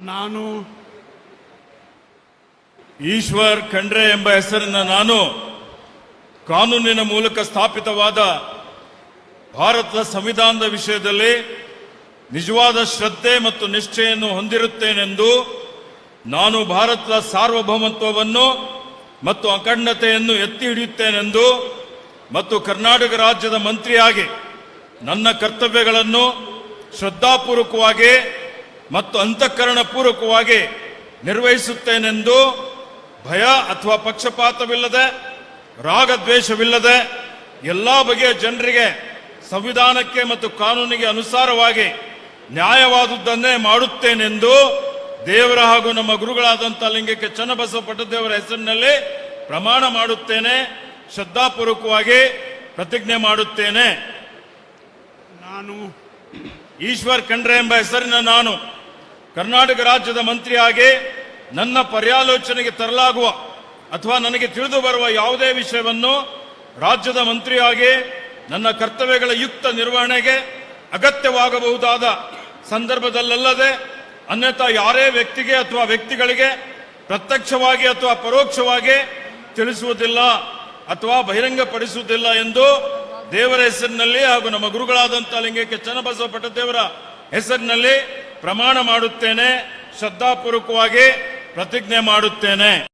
ನಾನು ಈಶ್ವರ್ ಖಂಡ್ರೆ ಎಂಬ ಹೆಸರಿನ ನಾನು ಕಾನೂನಿನ ಮೂಲಕ ಸ್ಥಾಪಿತವಾದ ಭಾರತದ ಸಂವಿಧಾನದ ವಿಷಯದಲ್ಲಿ ನಿಜವಾದ ಶ್ರದ್ಧೆ ಮತ್ತು ನಿಷ್ಠೆಯನ್ನು ಹೊಂದಿರುತ್ತೇನೆಂದು ನಾನು ಭಾರತದ ಸಾರ್ವಭೌಮತ್ವವನ್ನು ಮತ್ತು ಅಖಂಡತೆಯನ್ನು ಎತ್ತಿ ಹಿಡಿಯುತ್ತೇನೆಂದು ಮತ್ತು ಕರ್ನಾಟಕ ರಾಜ್ಯದ ಮಂತ್ರಿಯಾಗಿ ನನ್ನ ಕರ್ತವ್ಯಗಳನ್ನು ಶ್ರದ್ಧಾಪೂರ್ವಕವಾಗಿ ಮತ್ತು ಅಂತಃಕರಣಪೂರ್ವಕವಾಗಿ ನಿರ್ವಹಿಸುತ್ತೇನೆಂದು ಭಯ ಅಥವಾ ಪಕ್ಷಪಾತವಿಲ್ಲದೆ ರಾಗದ್ವೇಷವಿಲ್ಲದೆ ಎಲ್ಲ ಬಗೆಯ ಜನರಿಗೆ ಸಂವಿಧಾನಕ್ಕೆ ಮತ್ತು ಕಾನೂನಿಗೆ ಅನುಸಾರವಾಗಿ ನ್ಯಾಯವಾದುದನ್ನೇ ಮಾಡುತ್ತೇನೆಂದು ದೇವರ ಹಾಗೂ ನಮ್ಮ ಗುರುಗಳಾದಂಥ ಲಿಂಗಕ್ಕೆ ಚನ್ನಬಸವ ಪಟ್ಟದೇವರ ಹೆಸರಿನಲ್ಲಿ ಪ್ರಮಾಣ ಮಾಡುತ್ತೇನೆ, ಶ್ರದ್ಧಾಪೂರ್ವಕವಾಗಿ ಪ್ರತಿಜ್ಞೆ ಮಾಡುತ್ತೇನೆ. ನಾನು ಈಶ್ವರ್ ಖಂಡ್ರೆ ಎಂಬ ಹೆಸರಿನ ನಾನು ಕರ್ನಾಟಕ ರಾಜ್ಯದ ಮಂತ್ರಿಯಾಗಿ ನನ್ನ ಪರ್ಯಾಲೋಚನೆಗೆ ತರಲಾಗುವ ಅಥವಾ ನನಗೆ ತಿಳಿದು ಬರುವ ಯಾವುದೇ ವಿಷಯವನ್ನು ರಾಜ್ಯದ ಮಂತ್ರಿಯಾಗಿ ನನ್ನ ಕರ್ತವ್ಯಗಳ ಯುಕ್ತ ನಿರ್ವಹಣೆಗೆ ಅಗತ್ಯವಾಗಬಹುದಾದ ಸಂದರ್ಭದಲ್ಲದೆ ಅನ್ಯಥಾ ಯಾರೇ ವ್ಯಕ್ತಿಗೆ ಅಥವಾ ವ್ಯಕ್ತಿಗಳಿಗೆ ಪ್ರತ್ಯಕ್ಷವಾಗಿ ಅಥವಾ ಪರೋಕ್ಷವಾಗಿ ತಿಳಿಸುವುದಿಲ್ಲ ಅಥವಾ ಬಹಿರಂಗಪಡಿಸುವುದಿಲ್ಲ ಎಂದು ದೇವರ ಹೆಸರಿನಲ್ಲಿ ಹಾಗೂ ನಮ್ಮ ಗುರುಗಳಾದಂಥ ಲಿಂಗಕ್ಕೆ ಚನ್ನಬಸವ ಪಟ್ಟದೇವರ ಹೆಸರಿನಲ್ಲಿ ಪ್ರಮಾಣ ಮಾಡುತ್ತೇನೆ, ಶ್ರದ್ಧಾಪೂರ್ವಕವಾಗಿ ಪ್ರತಿಜ್ಞೆ ಮಾಡುತ್ತೇನೆ.